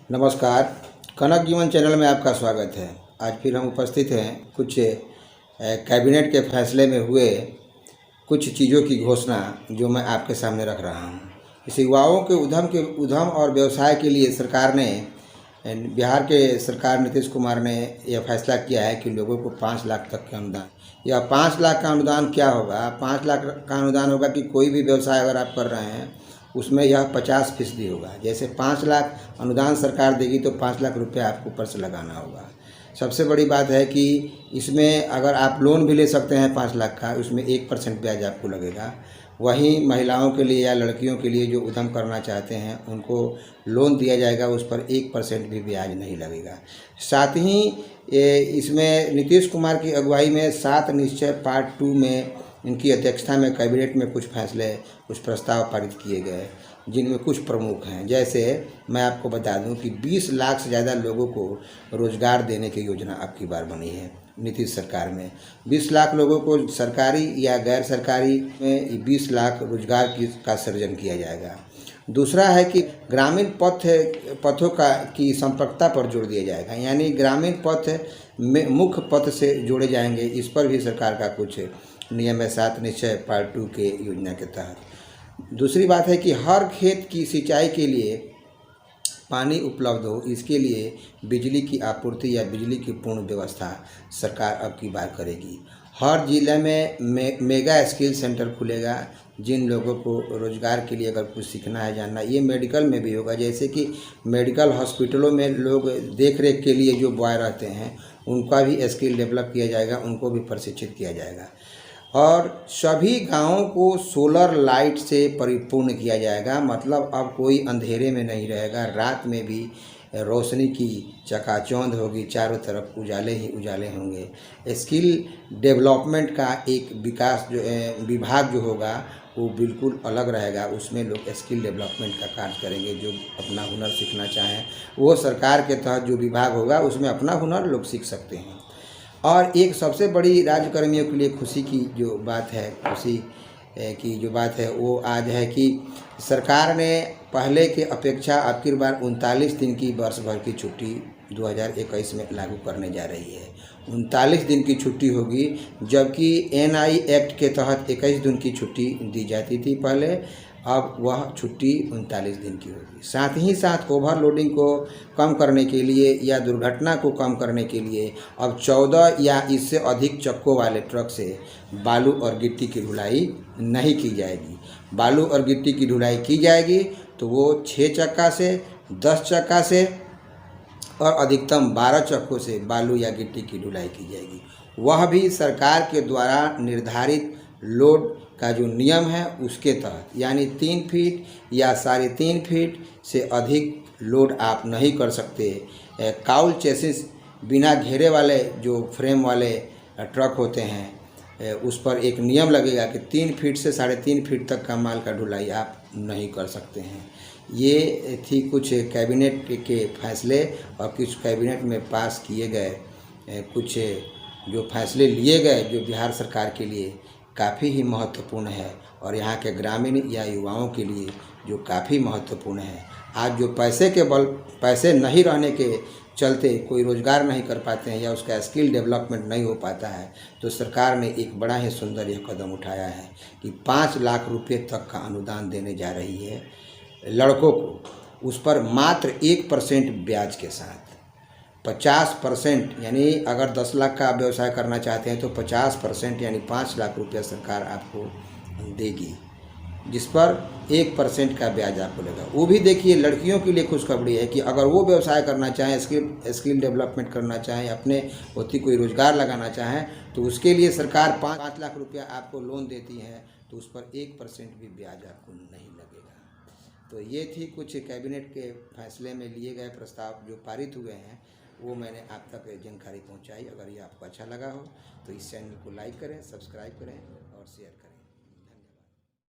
नमस्कार। कनक जीवन चैनल में आपका स्वागत है। आज फिर हम उपस्थित हैं कुछ कैबिनेट के फैसले में हुए कुछ चीज़ों की घोषणा जो मैं आपके सामने रख रहा हूं। इस युवाओं के उद्यम और व्यवसाय के लिए सरकार ने बिहार के सरकार नीतीश कुमार ने यह फैसला किया है कि लोगों को 5 लाख तक के अनुदान। यह 5 लाख का अनुदान क्या होगा? 5 लाख का अनुदान होगा कि कोई भी व्यवसाय अगर आप कर रहे हैं उसमें यह 50% होगा। जैसे 5 लाख अनुदान सरकार देगी तो 5 लाख रुपये आपको ऊपर से लगाना होगा। सबसे बड़ी बात है कि इसमें अगर आप लोन भी ले सकते हैं 5 लाख का, उसमें 1% ब्याज आपको लगेगा। वहीं महिलाओं के लिए या लड़कियों के लिए जो उद्यम करना चाहते हैं उनको लोन दिया जाएगा, उस पर 1% भी ब्याज नहीं लगेगा। साथ ही इसमें नीतीश कुमार की अगुवाई में 7 निश्चय पार्ट 2 में इनकी अध्यक्षता में कैबिनेट में कुछ फैसले, कुछ प्रस्ताव पारित किए गए, जिनमें कुछ प्रमुख हैं। जैसे मैं आपको बता दूं कि 20 लाख से ज़्यादा लोगों को रोज़गार देने की योजना अब की बार बनी है नीतीश सरकार में। 20 लाख लोगों को सरकारी या गैर सरकारी में 20 लाख रोजगार का सृजन किया जाएगा। दूसरा है कि ग्रामीण पथों की संपर्कता पर जोर दिया जाएगा, यानी ग्रामीण पथ में मुख्य पथ से जोड़े जाएंगे। इस पर भी सरकार का कुछ नियम है 7 निश्चय पार्ट 2 के योजना के तहत। दूसरी बात है कि हर खेत की सिंचाई के लिए पानी उपलब्ध हो, इसके लिए बिजली की आपूर्ति या बिजली की पूर्ण व्यवस्था सरकार अब की बार करेगी। हर जिले में मेगा स्किल सेंटर खुलेगा। जिन लोगों को रोज़गार के लिए अगर कुछ सीखना है, जानना, ये मेडिकल में भी होगा। जैसे कि मेडिकल हॉस्पिटलों में लोग देख रेख के लिए जो बॉय रहते हैं उनका भी स्किल डेवलप किया जाएगा, उनको भी प्रशिक्षित किया जाएगा। और सभी गांवों को सोलर लाइट से परिपूर्ण किया जाएगा। मतलब अब कोई अंधेरे में नहीं रहेगा, रात में भी रोशनी की चकाचौंध होगी, चारों तरफ उजाले ही उजाले होंगे। स्किल डेवलपमेंट का एक विभाग जो होगा वो बिल्कुल अलग रहेगा। उसमें लोग स्किल डेवलपमेंट का कार्य करेंगे। जो अपना हुनर सीखना चाहें वो सरकार के तहत जो विभाग होगा उसमें अपना हुनर लोग सीख सकते हैं। और एक सबसे बड़ी राज्यकर्मियों के लिए खुशी की जो बात है, वो आज है कि सरकार ने पहले के अपेक्षा अब की बार 39 दिन की वर्ष भर की छुट्टी 2021 में लागू करने जा रही है। 39 दिन की छुट्टी होगी, जबकि एनआई एक्ट के तहत 21 दिन की छुट्टी दी जाती थी पहले। अब वह छुट्टी 39 दिन की होगी। साथ ही साथ ओवरलोडिंग को कम करने के लिए या दुर्घटना को कम करने के लिए अब 14 या इससे अधिक चक्कों वाले ट्रक से बालू और गिट्टी की ढुलाई नहीं की जाएगी। बालू और गिट्टी की ढुलाई की जाएगी तो वो 6 चक्का से, 10 चक्का से और अधिकतम 12 चक्कों से बालू या गिट्टी की ढुलाई की जाएगी। वह भी सरकार के द्वारा निर्धारित लोड का जो नियम है उसके तहत, यानी 3 फीट या 3.5 फीट से अधिक लोड आप नहीं कर सकते। काउल चेसिस बिना घेरे वाले जो फ्रेम वाले ट्रक होते हैं उस पर एक नियम लगेगा कि 3 फीट से 3.5 फीट तक का माल का ढुलाई आप नहीं कर सकते हैं। ये थी कुछ कैबिनेट के फैसले और कुछ कैबिनेट में पास किए गए कुछ जो फैसले लिए गए जो बिहार सरकार के लिए काफ़ी ही महत्वपूर्ण है और यहाँ के ग्रामीण या युवाओं के लिए जो काफ़ी महत्वपूर्ण है। आज जो पैसे नहीं रहने के चलते कोई रोज़गार नहीं कर पाते हैं या उसका स्किल डेवलपमेंट नहीं हो पाता है, तो सरकार ने एक बड़ा ही सुंदर यह कदम उठाया है कि 5 लाख रुपये तक का अनुदान देने जा रही है लड़कों को, उस पर मात्र 1% ब्याज के साथ। 50% यानी अगर 10 लाख का आप व्यवसाय करना चाहते हैं तो 50% यानी 5 लाख रुपया सरकार आपको देगी, जिस पर 1% का ब्याज आपको लगेगा। वो भी देखिए, लड़कियों के लिए खुशखबरी है कि अगर वो व्यवसाय करना चाहें, स्किल डेवलपमेंट करना चाहें, अपने होती कोई रोज़गार लगाना चाहें, तो उसके लिए सरकार 5 लाख रुपया आपको लोन देती है, तो उस पर 1% भी ब्याज आपको नहीं लगेगा। तो ये थी कुछ कैबिनेट के फैसले में लिए गए प्रस्ताव जो पारित हुए हैं, वो मैंने आप तक जानकारी पहुंचाई। अगर ये आपको अच्छा लगा हो तो इस चैनल को लाइक करें, सब्सक्राइब करें और शेयर करें।